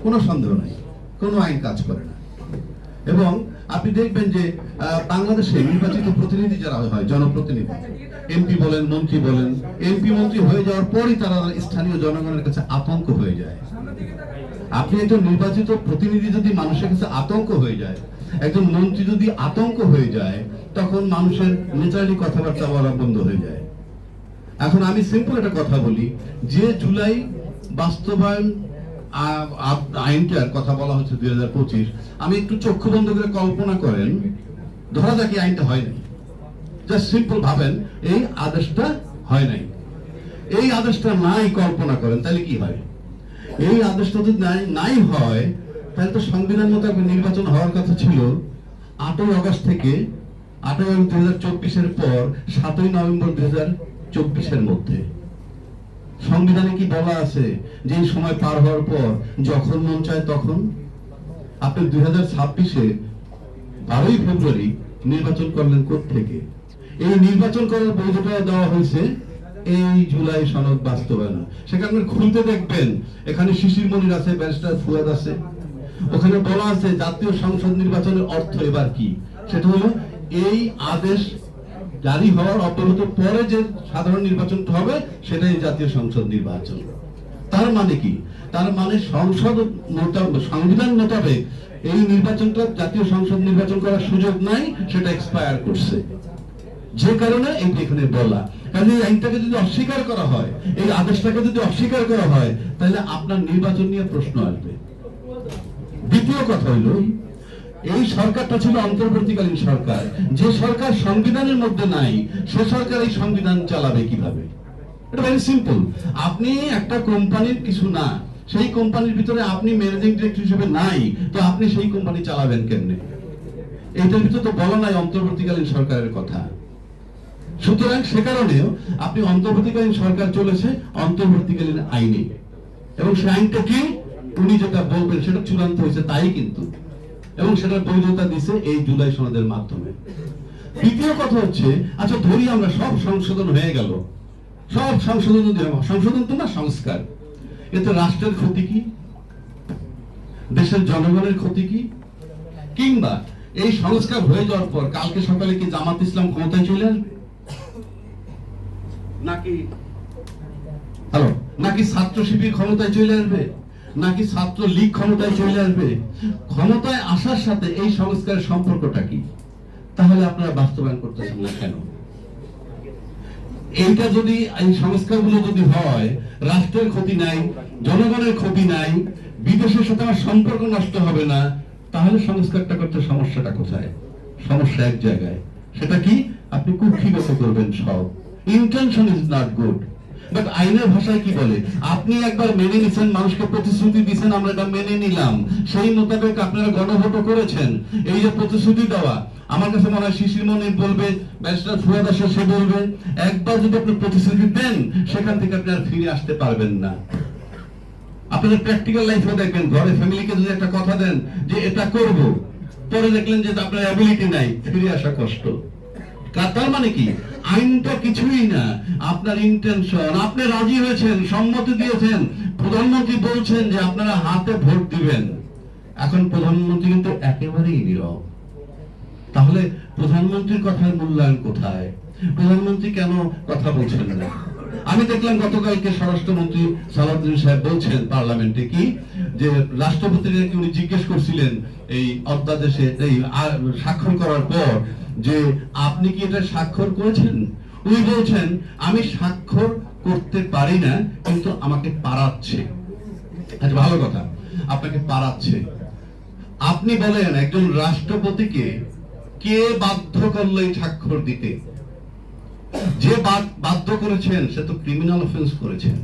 কোনো সন্দেহ নাই, কোনো আইন কাজ করে না। এবং আপনি দেখবেন যে বাংলাদেশে নির্বাচিত প্রতিনিধি যারা হয়, জনপ্রতিনিধি, এমপি বলেন, মন্ত্রী বলেন, এমপি মন্ত্রী হয়ে যাওয়ার পরই তারা স্থানীয় জনগণের কাছে আতঙ্ক হয়ে যায়। আপনি একজন নির্বাচিত প্রতিনিধি যদি মানুষের কাছে আতঙ্ক হয়ে যায়, একজন মন্ত্রী যদি আতঙ্ক হয়ে যায়, তখন মানুষের নেচারালি কথাবার্তা বলা বন্ধ হয়ে যায়। এখন আমি সিম্পল একটা কথা বলি, যে জুলাই বাস্তবায়ন আইনটার কথা বলা হচ্ছে 2025, আমি একটু চক্ষু বন্ধ করে কল্পনা করেন, ধরা যাক এই আইনটা হয় নাই, জাস্ট সিম্পল ভাবেন এই আদেশটা হয় নাই, এই আদেশটা নাই কল্পনা করেন, তাহলে কি হয়? এই আদেশটা যদি নাই হয়, তাহলে তো সংবিধান মোতাবেক নির্বাচন হওয়ার কথা ছিল 8ই আগস্ট থেকে 8ই আগস্ট 2024-এর পর 7ই নভেম্বর 2024-এর মধ্যে। সংবিধানে কি বলা আছে যে এই সময় পার হওয়ার পর যখন মন চায় তখন? আপনি 2026-এ 12ই ফেব্রুয়ারি নির্বাচন করলেন কোত্থেকে? এই নির্বাচন করার বৈধতা দেওয়া হয়েছে এই জুলাই সনদ বাস্তবায়ন। সেখানে খুলতে দেখবেন এখানে শিশির মনির আছে, ব্যারিস্টার ফুয়াদ আছে, ওখানে বলা আছে জাতীয় সংসদ নির্বাচনের অর্থ এবার কি, সেটা হলো এই আদেশ জারি হওয়ার অব্যাহত পরে যে সাধারণ নির্বাচনটা হবে সেটাই জাতীয় সংসদ নির্বাচন। তার মানে কি? তার মানে সংবিধান মোতাবেক এই নির্বাচনটা জাতীয় সংসদ নির্বাচন করার সুযোগ নাই, সেটা এক্সপায়ার করছে। যে কারণে এইটা এখানে বলা, কারণ এই আইনটাকে যদি অস্বীকার করা হয়, এই আদেশটাকে যদি অস্বীকার করা হয়, তাহলে আপনার নির্বাচন নিয়ে প্রশ্ন আসবে। দ্বিতীয় কথা হলো, এই সরকারটা ছিল অন্তর্বর্তীকালীন সরকার, যে সরকার সংবিধানের মধ্যে নাই, সে সরকার এই সংবিধান চালাবে কিভাবে? এটা ভেরি সিম্পল। আপনি একটা কোম্পানির কিছু না, সেই কোম্পানির ভিতরে আপনি ম্যানেজিং ডিরেক্টর হিসেবে নাই, তো আপনি সেই কোম্পানি চালাবেন কেমনে? এইটার ভিতরে তো বলা নাই অন্তর্বর্তীকালীন সরকারের কথা। সুতরাং সে কারণেও আপনি অন্তর্বর্তীকালীন সরকার চলেছে অন্তর্বর্তীকালীন আইনে, এবং সেই আইনটা কি উনি যেটা বলবেন সেটা চূড়ান্ত হয়েছে তাই কিন্তু, এবং সেটার বৈধতা দিছে এই জুলাই সনদের মাধ্যমে। দ্বিতীয় কথা হচ্ছে, আচ্ছা ধরি আমরা সব সংশোধন হয়ে গেল, সব সংশোধন তো না, সংস্কার, এতে রাষ্ট্রের ক্ষতি কি, দেশের জনগণের ক্ষতি কি? কিংবা এই সংস্কার হয়ে যাওয়ার পর কালকে সকালে কি জামাত ইসলাম ক্ষমতায় চলে আসবে? নাকি ছাত্র শিবির ক্ষমতায় চলে আসবে? নাকি ছাত্র লীগ ক্ষমতায় চলে আসবে? ক্ষমতায় আসার সাথে এই সংস্কারের সম্পর্কটা কি? তাহলে আপনারা বাস্তবায়ন করতেছেন না কেন? এইটা যদি, এই সংস্কারগুলো যদি হয়, রাষ্ট্রের ক্ষতি নাই, জনগণের ক্ষতি নাই, বিদেশের সাথে আমার সম্পর্ক নষ্ট হবে না, তাহলে সংস্কারটা করতে সমস্যাটা কোথায়? সমস্যা এক জায়গায়, সেটা কি? আপনি কুক্ষিগত করবেন সব। Intention is not good, but আইনের ভাষায় কি বলে? আপনি একবার মেনে নিছেন, মানুষকে প্রতিশ্রুতি দিয়েছেন, আমরা এটা মেনে নিলাম, সেই মোতাবেক আপনারা গণভোট করেছেন। এই যে প্রতিশ্রুতি দেওয়া, আমার কাছে মনে হয় শিশির মনির বলবে, ব্যারিস্টার ফুয়াদ আসে সে বলবে, একবার যদি আপনি প্রতিশ্রুতি দেন, সেখান থেকে আপনি আর ফিরে আসতে পারবেন না। আপনাদের প্র্যাকটিক্যাল লাইফে দেখবেন, ঘরে ফ্যামিলিকে যদি একটা কথা দেন যে এটা করব, পরে দেখলেন যে আপনার অ্যাবিলিটি নাই, ফিরে আসা কষ্ট। তার মানে কি? আইনটা কিছুই না, আপনার ইন্টেনশন। আপনি রাজি হয়েছেন, সম্মতি দিয়েছেন, প্রধানমন্ত্রী বলছেন যে আপনারা হাতে ভোট দিবেন, এখন প্রধানমন্ত্রী কিন্তু একেবারেই নীরব। তাহলে প্রধানমন্ত্রীর কথার মূল্যায়ন কোথায়? প্রধানমন্ত্রী কেন কথা বলছেন না? আমি দেখলাম গতকালকে স্বরাষ্ট্রমন্ত্রী সালাউদ্দিন সাহেব বলছেন পার্লামেন্টে কি, যে রাষ্ট্রপতিকে উনি জিজ্ঞেস করছিলেন এই অধ্যাদেশে এই স্বাক্ষর করার পর, যে আপনি কি এটা স্বাক্ষর করেছেন? উনি বলছেন আমি স্বাক্ষর করতে পারি না, কিন্তু আমাকে পারাচ্ছে। আচ্ছা ভালো কথা, আপনাকে পারাচ্ছে। আপনি বলেন একজন রাষ্ট্রপতিকে কে বাধ্য করলো এই স্বাক্ষর দিতে? যে বাধ্য করেছেন সে তো ক্রিমিনাল অফেন্স করেছেন।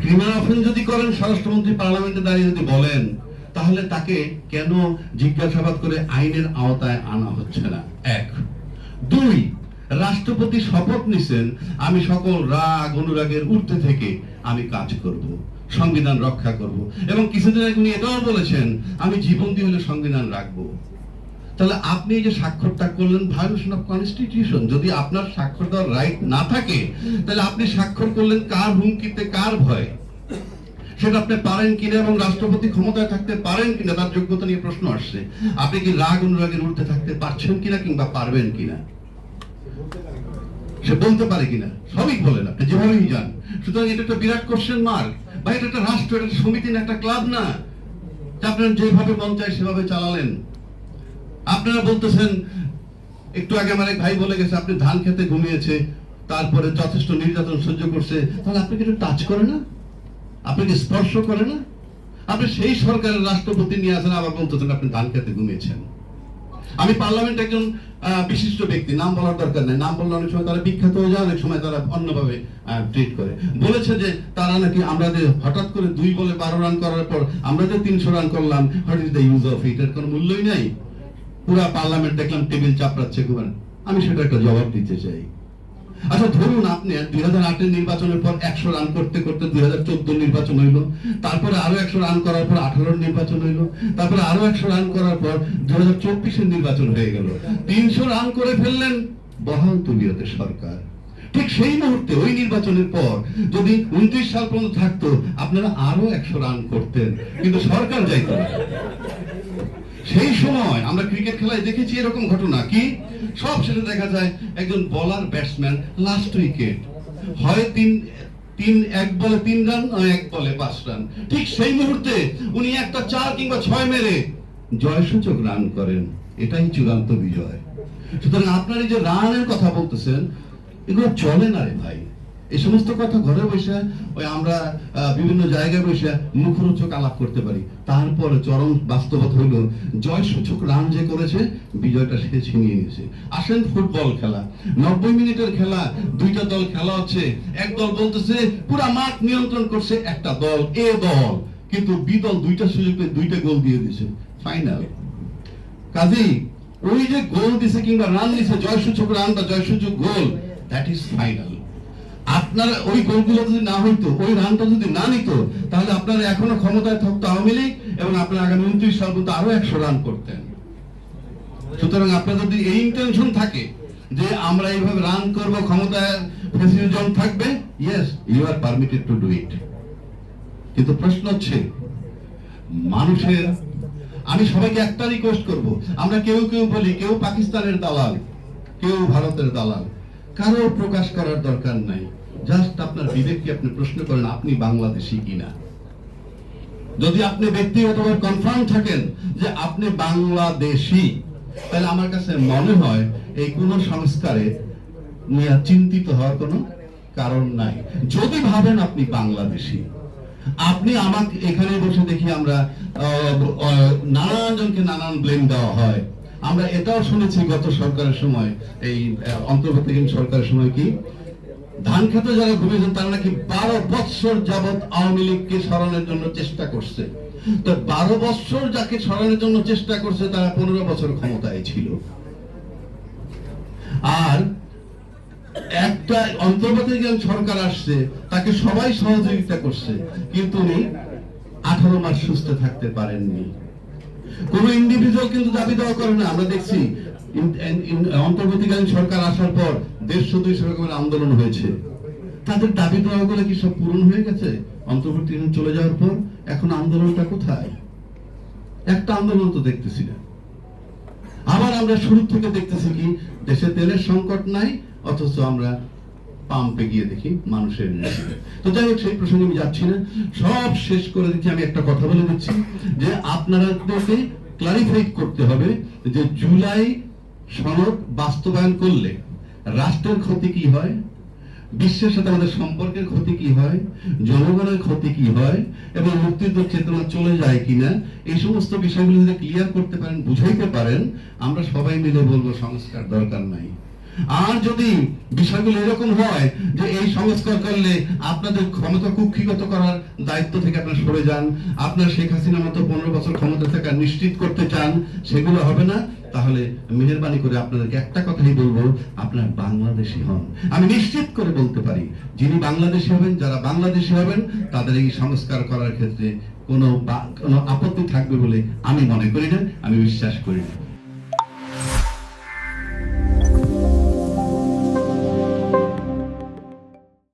ক্রিমিনাল অফেন্স যদি করেন, স্বরাষ্ট্রমন্ত্রী পার্লামেন্টে দাঁড়িয়ে যদি বলেন, তাহলে তাকে কেন জিজ্ঞাসাবাদ করে আইনের আওতায় আনা হচ্ছে না? এক। দুই, রাষ্ট্রপতি শপথ নিছেন আমি সকল রাগ অনুরাগের ঊর্ধ্বে থেকে আমি কাজ করব, সংবিধান রক্ষা করব, এবং কিছুদিন আগে উনি এটাও বলেছেন আমি জীবন দিয়ে হলে সংবিধান রাখবো। তাহলে আপনি এই যে স্বাক্ষরটা করলেন, ভায়োলেশন অফ কনস্টিটিউশন। যদি আপনার স্বাক্ষর দেওয়ার রাইট না থাকে, তাহলে আপনি স্বাক্ষর করলেন কার হুমকিতে, কার ভয়? সেটা আপনি পারেন কিনা এবং রাষ্ট্রপতি ক্ষমতায় থাকতে পারেন কিনা তার যোগ্যতা নিয়ে প্রশ্ন আসছে। আপনি কি রাগ অনুরাগের ঊর্ধ্বে থাকতে পারছেন কিনা কিংবা পারবেন কিনা, সে বলতে পারে কিনা, সবই বলেন আপনি যেভাবেই যান। সুতরাং এটা একটা বিরাট কোশ্চেন মার্ক। বা এটা একটা রাষ্ট্র, এটা সমিতি না, একটা ক্লাব না যে আপনারা যেভাবে মন চায় সেভাবে চালালেন। আপনারা বলতেছেন, একটু আগে আমার এক ভাই বলে গেছে আপনি ধান খেতে ঘুমিয়েছে, তারপরে যথেষ্ট নির্যাতন সহ্য করছে, তাহলে আপনি কি টাচ করে না, আপনাকে স্পর্শ করে না? আপনি সেই সরকারের রাষ্ট্রপতি নিয়ে আসেন, আবার বলতেছেন আপনি ধান খেতে ঘুমিয়েছেন। আমি পার্লামেন্ট একজন বিশিষ্ট ব্যক্তি, নাম বলার দরকার নেই, নাম বললে অনেক সময় তারা বিখ্যাত হয়ে যায়, অনেক সময় তারা অন্যভাবে ট্রিট করে। বলেছে যে তারা নাকি আমরা যে হঠাৎ করে 2 বলে 12 রান করার পর আমরা যে 300 রান করলাম, what is the use of it, এর কোনো মূল্যই নাই। পুরা পার্লামেন্ট দেখলাম টেবিল চাপড়াচ্ছে ঘুমান। আমি সেটা একটা জবাব দিতে চাই। আচ্ছা ধরুন আপনি 2008 নির্বাচনের পর 100 রান করতে করতে 2014 নির্বাচন হইল, তারপরে আরো 100 রান করার পর 18 নির্বাচন হইল, তারপরে আরো 100 রান করার পর 2024 নির্বাচন হয়ে গেল। 300 রান করে ফেললেন বহাল তবিয়তের সরকার। ঠিক সেই মুহূর্তে ওই নির্বাচনের পর যদি 29 সাল পর্যন্ত থাকতো, আপনারা আরো 100 রান করতেন, কিন্তু সরকার যাইতো না। সেই সময় আমরা ক্রিকেট খেলায় দেখেছি এরকম ঘটনা কি, সব শেষে দেখা যায় একজন বোলার ব্যাটসম্যান লাস্ট উইকেট হয় 1 বলে 3 রান, 1 বলে 5 রান। ঠিক সেই মুহূর্তে উনি একটা 4 কিংবা 6 মেরে জয়সূচক রান করেন, এটাই চূড়ান্ত বিজয়। সুতরাং আপনারা যে রানের কথা বলতেছেন, এগুলো চলে না রে ভাই। এই সমস্ত কথা ঘরে বসে ওই আমরা বিভিন্ন জায়গায় বসে মুখরোচক আলাপ করতে পারি, তারপরে চরম বাস্তবতা হইল জয়সূচক রান যে করেছে, বিজয়টা সে ছিনিয়ে নিয়েছে। আসেন ফুটবল খেলা, 90 মিনিটের খেলা, 2টা দল খেলা হচ্ছে, এক দল বলতেছে পুরা মাঠ নিয়ন্ত্রণ করছে একটা দল, এ দল, কিন্তু বি দল 2টা সুযোগ পেয়ে 2টা গোল দিয়ে দিয়েছে, ফাইনাল। কাজেই ওই যে গোল দিছে কিংবা রান দিছে, জয়সূচক রান বা জয়সূচক গোল, দ্যাট ইজ ফাইনাল। আপনারা ওই গোলগুলো যদি না হইতো, ওই রানটা যদি না নিত, তাহলে আপনারা এখনো ক্ষমতায় থাকতো আওয়ামী লীগ এবং আপনারা আগামী 29 সাল পর্যন্ত আরো 100 রান করতেন। সুতরাং আপনার যদি এই ইন্টেনশন থাকে যে আমরা এইভাবে রান করব, ক্ষমতায় ফেসিলিজন থাকবে, yes you are permitted to do it. কিন্তু প্রশ্ন হচ্ছে মানুষের, আমি সবাইকে একটা রিকোয়েস্ট করব, আমরা কেউ কেউ বলি কেউ পাকিস্তানের দালাল, কেউ ভারতের দালাল, কারো প্রকাশ করার দরকার নাই। জাস্ট আপনার বিবেককে আপনি প্রশ্ন করেন আপনি বাংলাদেশী কিনা। যদি আপনি ব্যক্তিগতভাবে কনফার্ম থাকেন যে আপনি বাংলাদেশী, তাহলে আমার কাছে মনে হয় এই কোন সংস্কারে নিয়ে চিন্তিত হওয়ার কোনো কারণ নাই। যদি ভাবেন আপনি বাংলাদেশী, আপনি আমাকে এখানে বসে দেখি আমরা নানান জনকে নানান ব্লেম দেওয়া হয়। আমরা এটাও শুনেছি গত সরকারের সময়, এই অন্তর্বর্তীকালীন সরকারের সময় কি ধান খেতে যারা ঘুমিয়েছেন তারা নাকি 12 বছর যাবৎ আওয়ামী লীগকে সরানোর জন্য চেষ্টা করছে। তো 12 বছর যাকে সরানোর জন্য চেষ্টা করছে তারা 15 বছর ক্ষমতায় ছিল। আর একটা অন্তর্বর্তীকালীন সরকার আসছে, তাকে সবাই সহযোগিতা করছে, কিন্তু উনি 18 মাস সুস্থ থাকতে পারেননি। কোন ইন্ডিভিজুয়াল কিন্তু দাবি দেওয়া করে না। আমরা দেখছি অন্তর্বর্তীকালীন সরকার আসার পর 150-200 রকমের আন্দোলন হয়েছে, তাদের দাবি দেওয়া গুলো কি সব পূরণ হয়ে গেছে অন্তর্বর্তীকালীন চলে যাওয়ার পর? এখন আন্দোলনটা কোথায়? একটা আন্দোলন তো দেখতেছি না। আবার আমরা শুরু থেকে দেখতেছি কি দেশে তেলের সংকট নাই, অথচ আমরা পাম্পে গিয়ে দেখি মানুষের নেই। তো যাই হোক, সেই প্রসঙ্গে আমি যাচ্ছি না, সব শেষ করে দিচ্ছি। আমি একটা কথা বলে দিচ্ছি যে আপনাদেরকে ক্লারিফাই করতে হবে যে জুলাই সনদ বাস্তবায়ন করলে রাষ্ট্রের ক্ষতি কি হয়, বিশ্বের সাথে আমাদের সম্পর্কের ক্ষতি কি হয়, জনগণের ক্ষতি কি হয়, এবং মুক্তিযুদ্ধ চেতনা চলে যায় কিনা, এই সমস্ত বিষয়গুলো যদি ক্লিয়ার করতে পারেন, বুঝাইতে পারেন, আমরা সবাই মিলে বলবো সংস্কার দরকার নাই। আর যদি বিষয়গুলো এরকম হয় যে এই সংস্কার করলে আপনাদের ক্ষমতা কুক্ষিগত করার দায়িত্ব থেকে আপনারা সরে যান, আপনার শেখ হাসিনার মতো 15 বছর ক্ষমতা থাকা নিশ্চিত করতে চান, সেগুলো হবে না, তাহলে মেহেরবানি করে আপনাদেরকে একটা কথাই বলবো, আপনারা বাংলাদেশী হন। আমি নিশ্চিত করে বলতে পারি, যিনি বাংলাদেশী হবেন, যারা বাংলাদেশী হবেন, তাদের এই সংস্কার করার ক্ষেত্রে কোনো আপত্তি থাকবে বলে আমি মনে করি না, আমি বিশ্বাস করি না।